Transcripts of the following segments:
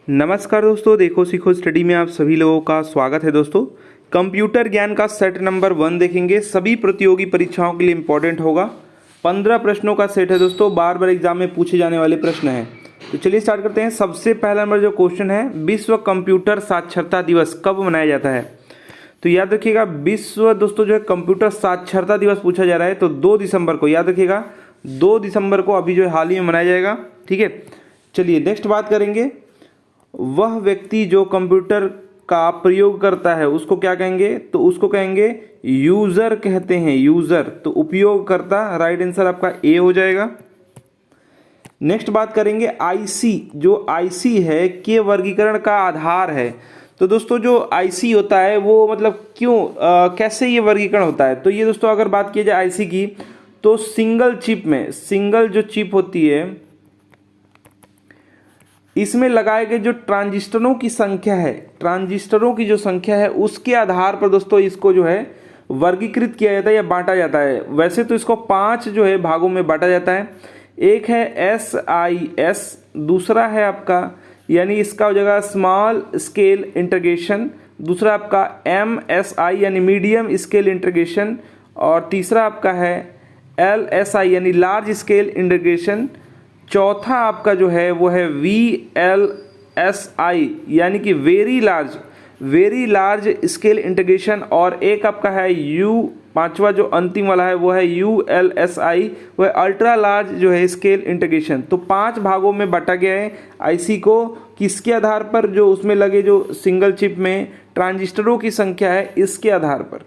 नमस्कार दोस्तों, देखो सीखो स्टडी में आप सभी लोगों का स्वागत है। दोस्तों, कंप्यूटर ज्ञान का सेट नंबर 1 देखेंगे। सभी प्रतियोगी परीक्षाओं के लिए इंपॉर्टेंट होगा। 15 प्रश्नों का सेट है दोस्तों, बार बार एग्जाम में पूछे जाने वाले प्रश्न हैं। तो चलिए स्टार्ट करते हैं। सबसे पहला नंबर जो क्वेश्चन है, विश्व कंप्यूटर साक्षरता दिवस कब मनाया जाता है? तो याद रखिएगा, विश्व दोस्तों जो है कंप्यूटर साक्षरता दिवस पूछा जा रहा है, तो 2 दिसंबर को, याद रखिएगा 2 दिसंबर को अभी जो है हाल ही में मनाया जाएगा। ठीक है, चलिए नेक्स्ट बात करेंगे। वह व्यक्ति जो कंप्यूटर का प्रयोग करता है उसको क्या कहेंगे? तो उसको कहेंगे यूजर कहते हैं, यूजर। तो उपयोगकर्ता, राइट आंसर आपका ए हो जाएगा। नेक्स्ट बात करेंगे आईसी। जो आईसी है के वर्गीकरण का आधार है। तो दोस्तों जो आईसी होता है वो मतलब क्यों कैसे ये वर्गीकरण होता है? तो ये दोस्तों अगर बात की जाए आईसी की, तो सिंगल चिप में, सिंगल जो चिप होती है इसमें लगाए गए जो ट्रांजिस्टरों की संख्या है, ट्रांजिस्टरों की जो संख्या है उसके आधार पर दोस्तों इसको जो है वर्गीकृत किया जाता है या बांटा जाता है। वैसे तो इसको 5 जो है भागों में बांटा जाता है। एक है SIS, दूसरा है आपका यानी इसका हो जाएगा स्मॉल स्केल इंटीग्रेशन, दूसरा आपका MSI यानी मीडियम स्केल इंटीग्रेशन, और तीसरा आपका है LSI यानी लार्ज स्केल इंटीग्रेशन, चौथा आपका जो है वो है VLSI यानी कि वेरी लार्ज स्केल इंटीग्रेशन, और एक आपका है पांचवा जो अंतिम वाला है वो है ULSI, वो है अल्ट्रा लार्ज जो है स्केल इंटीग्रेशन। तो 5 भागों में बांटा गया है आईसी को। किसके आधार पर? जो उसमें लगे जो सिंगल चिप में ट्रांजिस्टरों की संख्या है इसके आधार पर।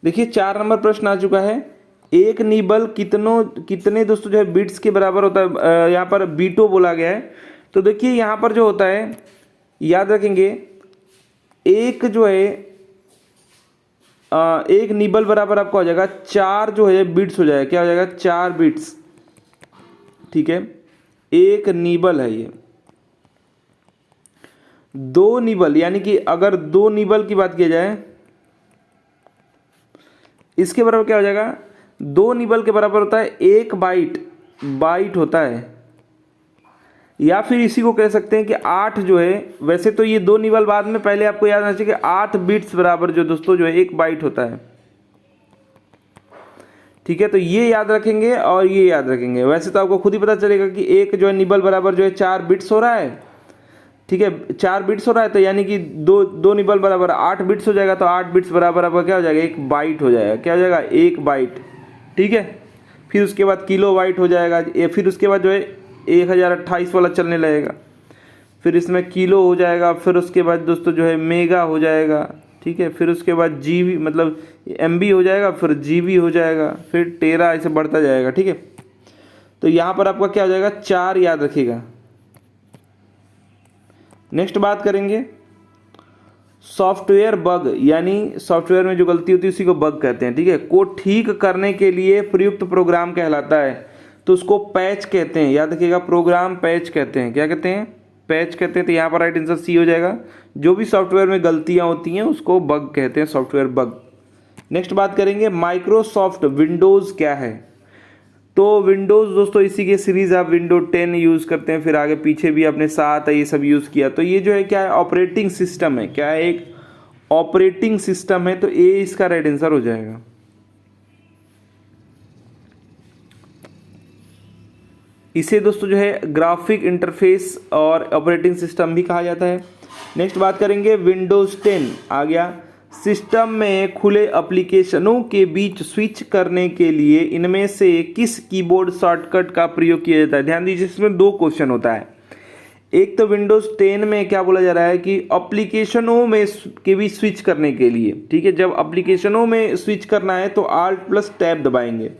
देखिए 4 नंबर प्रश्न आ चुका है। एक निबल कितने दोस्तों जो है बिट्स के बराबर होता है? यहाँ पर बीटो बोला गया है। तो देखिए यहाँ पर जो होता है, याद रखेंगे, एक जो है एक निबल बराबर आपका हो जाएगा 4 जो है बिट्स हो जाएगा। क्या हो जाएगा? 4 बिट्स। ठीक है, एक निबल है ये। 2 निबल यानी कि अगर 2 निबल की बात की जाए, इसके बराबर क्या हो जाएगा? 2 निबल के बराबर होता है 1 बाइट होता है, या फिर इसी को कह सकते हैं कि 8 जो है, वैसे तो ये 2 निबल बाद में, पहले आपको याद रखना चाहिए कि 8 बिट्स बराबर जो दोस्तों जो है 1 बाइट होता है। ठीक है, तो ये याद रखेंगे और ये याद रखेंगे। वैसे तो आपको खुद ही पता चलेगा कि एक जो है निबल बराबर जो है 4 बिट्स हो रहा है। ठीक है, 4 बिट्स हो रहा है, तो यानी कि दो निबल बराबर 8 बिट्स हो जाएगा। तो 8 बिट्स बराबर आपका क्या हो जाएगा? 1 बाइट हो जाएगा। क्या हो जाएगा? 1 बाइट। ठीक है, फिर उसके बाद किलो बाइट हो जाएगा, फिर उसके बाद जो है 1028 वाला चलने लगेगा, फिर इसमें किलो हो जाएगा, फिर उसके बाद दोस्तों जो है मेगा हो जाएगा। ठीक है, फिर उसके बाद जीबी मतलब MB हो जाएगा, फिर GB हो जाएगा, फिर टेरा, ऐसे बढ़ता जाएगा। ठीक है, तो यहाँ पर आपका क्या हो जाएगा? 4 याद रखिएगा। नेक्स्ट बात करेंगे सॉफ्टवेयर बग, यानी सॉफ्टवेयर में जो गलती होती है उसी को बग कहते हैं। ठीक है, को ठीक करने के लिए प्रयुक्त प्रोग्राम कहलाता है, तो उसको पैच कहते हैं। याद रखिएगा, प्रोग्राम पैच कहते हैं। क्या कहते हैं? पैच कहते हैं। तो यहाँ पर राइट आंसर सी हो जाएगा। जो भी सॉफ्टवेयर में गलतियाँ होती हैं उसको बग कहते हैं, सॉफ्टवेयर बग। नेक्स्ट बात करेंगे माइक्रोसॉफ्ट विंडोज़ क्या है? तो विंडोज़ दोस्तों इसी के सीरीज़, आप विंडो 10 यूज़ करते हैं, फिर आगे पीछे भी अपने साथ ये सब यूज़ किया। तो ये जो है क्या है? ऑपरेटिंग सिस्टम है। क्या है? एक ऑपरेटिंग सिस्टम है। तो ए इसका राइट आंसर हो जाएगा। इसे दोस्तों जो है ग्राफिक इंटरफेस और ऑपरेटिंग सिस्टम भी कहा जाता है। नेक्स्ट बात करेंगे विंडोज़ 10 आ गया। सिस्टम में खुले एप्लीकेशनों के बीच स्विच करने के लिए इनमें से किस कीबोर्ड शॉर्टकट का प्रयोग किया जाता है? ध्यान दीजिए, इसमें 2 क्वेश्चन होता है। एक तो विंडोज़ 10 में क्या बोला जा रहा है कि एप्लीकेशनों में के बीच स्विच करने के लिए। ठीक है, जब एप्लीकेशनों में स्विच करना है तो Alt+Tab दबाएंगे,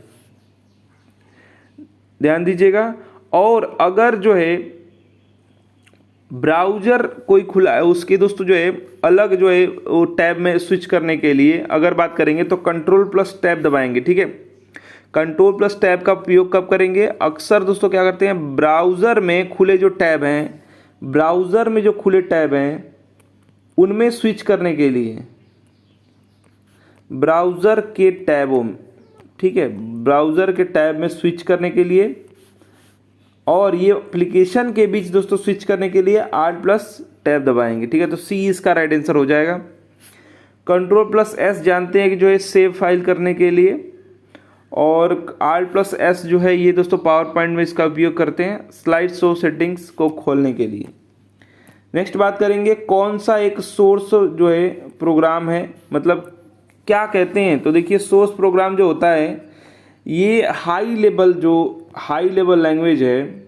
ध्यान दीजिएगा। और अगर जो है ब्राउज़र कोई खुला है उसके दोस्तों जो है अलग जो है वो टैब में स्विच करने के लिए अगर बात करेंगे तो Ctrl+Tab दबाएंगे। ठीक है, Ctrl+Tab का उपयोग कब करेंगे? अक्सर दोस्तों क्या करते हैं, ब्राउज़र में खुले जो टैब हैं, ब्राउज़र में जो खुले टैब हैं उनमें स्विच करने के लिए, ब्राउज़र के टैबों, ठीक है, ब्राउज़र के टैब में स्विच करने के लिए और ये एप्लीकेशन के बीच दोस्तों स्विच करने के लिए Alt प्लस टैब दबाएंगे, ठीक है। तो सी इसका राइट आंसर हो जाएगा। कंट्रोल प्लस एस जानते हैं कि जो है सेव फाइल करने के लिए, और Alt प्लस एस जो है ये दोस्तों पावर पॉइंट में इसका उपयोग करते हैं स्लाइड शो सेटिंग्स को खोलने के लिए। नेक्स्ट बात करेंगे कौन सा एक सोर्स जो है प्रोग्राम है, मतलब क्या कहते हैं। तो देखिए सोर्स प्रोग्राम जो होता है ये हाई लेवल लैंग्वेज है,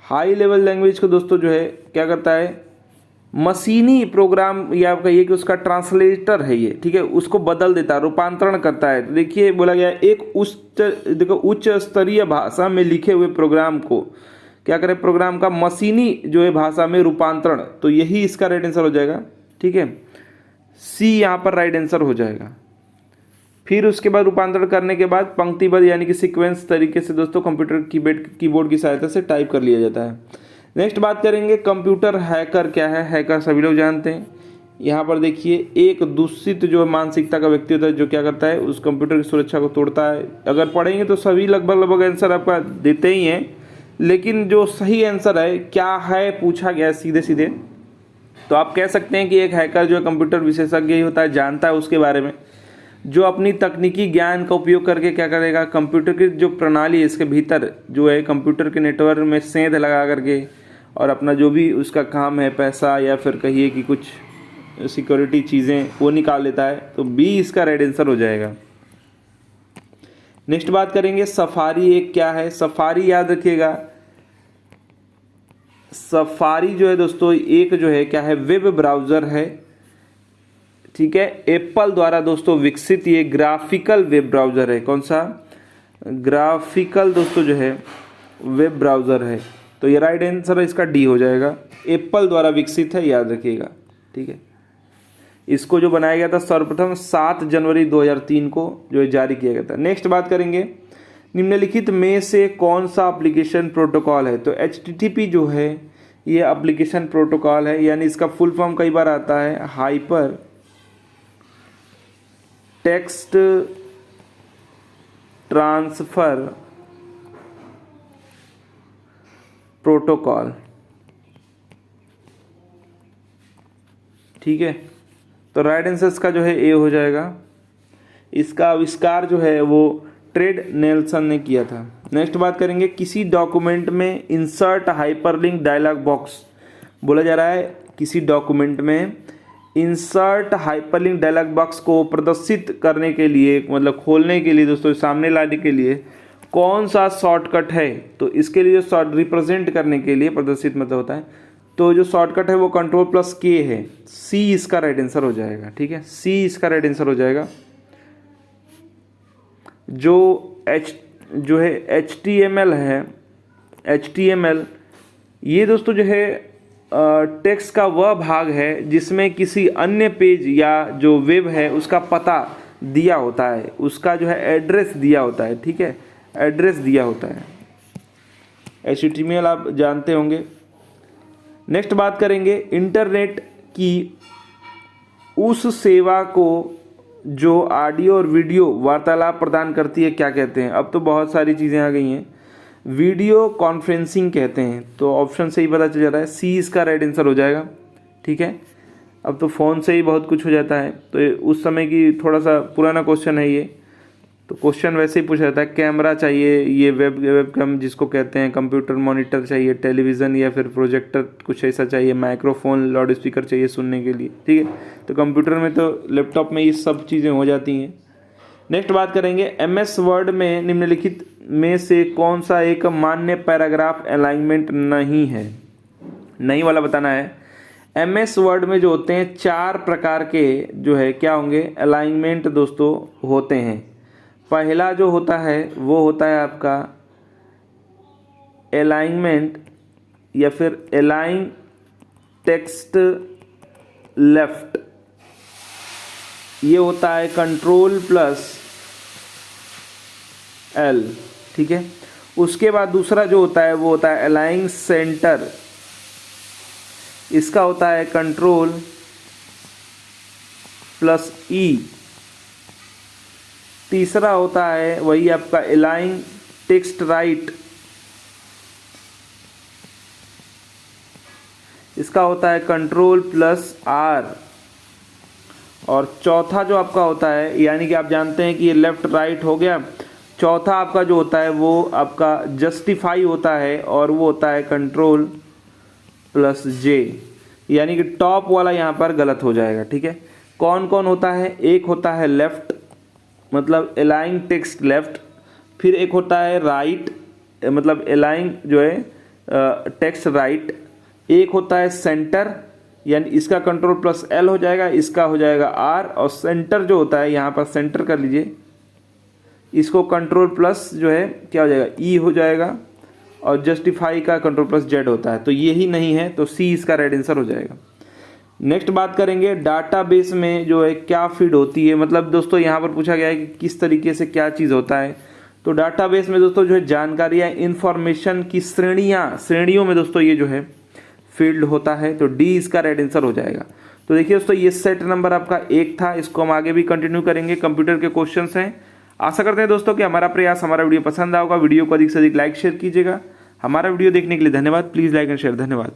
हाई लेवल लैंग्वेज को दोस्तों जो है क्या करता है, मशीनी प्रोग्राम या आप कहिए कि उसका ट्रांसलेटर है ये, ठीक है, उसको बदल देता है, रूपांतरण करता है। तो देखिए बोला गया एक उच्च स्तरीय भाषा में लिखे हुए प्रोग्राम को क्या करें, प्रोग्राम का मशीनी जो है भाषा में रूपांतरण, तो यही इसका राइट आंसर हो जाएगा, ठीक है। सी यहाँ पर राइट आंसर हो जाएगा। फिर उसके बाद रूपांतरण करने के बाद पंक्तिबद्ध यानी कि सीक्वेंस तरीके से दोस्तों कंप्यूटर कीबोर्ड की सहायता से टाइप कर लिया जाता है। नेक्स्ट बात करेंगे कंप्यूटर हैकर क्या है। हैकर सभी लोग जानते हैं। यहाँ पर देखिए एक दूषित जो मानसिकता का व्यक्ति होता है जो क्या करता है, उस कंप्यूटर की सुरक्षा को तोड़ता है। अगर पढ़ेंगे तो सभी लगभग आंसर आपका देते ही हैं, लेकिन जो सही आंसर है क्या है पूछा गया सीधे सीधे, तो आप कह सकते हैं कि एक हैकर जो कंप्यूटर विशेषज्ञ ही होता है, जानता है उसके बारे में, जो अपनी तकनीकी ज्ञान का उपयोग करके क्या करेगा, कंप्यूटर की जो प्रणाली है इसके भीतर जो है कंप्यूटर के नेटवर्क में सेंध लगा करके और अपना जो भी उसका काम है, पैसा या फिर कहिए कि कुछ सिक्योरिटी चीज़ें, वो निकाल लेता है। तो बी इसका राइट आंसर हो जाएगा। नेक्स्ट बात करेंगे सफारी एक क्या है। सफारी याद रखिएगा, सफारी जो है दोस्तों एक जो है क्या है, वेब ब्राउज़र है, ठीक है। एप्पल द्वारा दोस्तों विकसित ये ग्राफिकल वेब ब्राउज़र है। कौन सा, ग्राफिकल दोस्तों जो है वेब ब्राउज़र है। तो ये राइट आंसर इसका डी हो जाएगा। एप्पल द्वारा विकसित है, याद रखिएगा, ठीक है। इसको जो बनाया गया था सर्वप्रथम 7 जनवरी 2003 को जो है जारी किया गया था। नेक्स्ट बात करेंगे निम्नलिखित में से कौन सा एप्लीकेशन प्रोटोकॉल है। तो HTTP जो है ये एप्लीकेशन प्रोटोकॉल है, यानी इसका फुल फॉर्म कई बार आता है हाइपर टेक्स्ट ट्रांसफर प्रोटोकॉल, ठीक है। तो राइट आंसर इसका जो है ए हो जाएगा। इसका आविष्कार जो है वो ट्रेड नेल्सन ने किया था। नेक्स्ट बात करेंगे किसी डॉक्यूमेंट में इंसर्ट हाइपरलिंक डायलॉग बॉक्स बोला जा रहा है। किसी डॉक्यूमेंट में इंसर्ट हाइपरलिंक डायलॉग बॉक्स को प्रदर्शित करने के लिए, मतलब खोलने के लिए दोस्तों, सामने लाने के लिए कौन सा शॉर्टकट है। तो इसके लिए जो रिप्रेजेंट करने के लिए प्रदर्शित मतलब होता है, तो जो शॉर्टकट है वो कंट्रोल प्लस के है। सी इसका राइट आंसर हो जाएगा, ठीक है। सी इसका राइट आंसर हो जाएगा। जो है HTML है, HTML ये दोस्तों जो है टेक्स्ट का वह भाग है जिसमें किसी अन्य पेज या जो वेब है उसका पता दिया होता है, उसका जो है एड्रेस दिया होता है, ठीक है, एड्रेस दिया होता है। HTML आप जानते होंगे। नेक्स्ट बात करेंगे इंटरनेट की उस सेवा को जो ऑडियो और वीडियो वार्तालाप प्रदान करती है क्या कहते हैं। अब तो बहुत सारी चीज़ें आ गई हैं, वीडियो कॉन्फ्रेंसिंग कहते हैं। तो ऑप्शन से ही पता चल जाता है, सी इसका राइट आंसर हो जाएगा, ठीक है। अब तो फ़ोन से ही बहुत कुछ हो जाता है, तो उस समय की थोड़ा सा पुराना क्वेश्चन है ये। तो क्वेश्चन वैसे ही पूछा जाता है, कैमरा चाहिए, ये वेबकैम जिसको कहते हैं, कंप्यूटर मॉनिटर चाहिए, टेलीविज़न या फिर प्रोजेक्टर कुछ ऐसा चाहिए, माइक्रोफोन लाउड स्पीकर चाहिए सुनने के लिए, ठीक है। तो कंप्यूटर में तो लैपटॉप में ये सब चीज़ें हो जाती हैं। नेक्स्ट बात करेंगे MS वर्ड में निम्नलिखित में से कौन सा एक मान्य पैराग्राफ अलाइनमेंट नहीं है। नहीं वाला बताना है। MS वर्ड में जो होते हैं 4 प्रकार के जो है क्या होंगे, अलाइनमेंट दोस्तों होते हैं। पहला जो होता है वो होता है आपका अलाइनमेंट या फिर अलाइन टेक्स्ट लेफ्ट, ये होता है कंट्रोल प्लस L, ठीक है। उसके बाद दूसरा जो होता है वो होता है अलाइन सेंटर, इसका होता है कंट्रोल प्लस E। तीसरा होता है वही आपका अलाइन टेक्स्ट राइट, इसका होता है कंट्रोल प्लस आर। और चौथा जो आपका होता है, यानी कि आप जानते हैं कि ये लेफ्ट राइट हो गया, चौथा आपका जो होता है वो आपका जस्टिफाई होता है और वो होता है कंट्रोल प्लस जे, यानी कि टॉप वाला यहाँ पर गलत हो जाएगा। ठीक है, कौन कौन होता है, एक होता है लेफ्ट मतलब अलाइंग टेक्स्ट लेफ्ट, फिर एक होता है राइट मतलब अलाइंग जो है टेक्स्ट राइट, एक होता है सेंटर यानी इसका कंट्रोल प्लस एल हो जाएगा, इसका हो जाएगा आर, और सेंटर जो होता है यहाँ पर सेंटर कर लीजिए, इसको कंट्रोल प्लस जो है क्या हो जाएगा ई हो जाएगा, और जस्टिफाई का कंट्रोल प्लस जेड होता है, तो यही नहीं है, तो सी इसका राइट आंसर हो जाएगा। नेक्स्ट बात करेंगे डाटाबेस में जो है क्या फीड होती है, मतलब दोस्तों यहाँ पर पूछा गया है कि किस तरीके से क्या चीज़ होता है। तो डाटाबेस में दोस्तों जो है जानकारियाँ इंफॉर्मेशन की श्रेणियों में दोस्तों ये जो है फील्ड होता है, तो डी इसका राइट आंसर हो जाएगा। तो देखिए दोस्तों ये सेट नंबर आपका 1 था, इसको हम आगे भी कंटिन्यू करेंगे, कंप्यूटर के क्वेश्चंस हैं। आशा करते हैं दोस्तों कि हमारा प्रयास, हमारा वीडियो पसंद आएगा, वीडियो को अधिक से अधिक लाइक शेयर कीजिएगा। हमारा वीडियो देखने के लिए धन्यवाद, प्लीज़ लाइक एंड शेयर, धन्यवाद।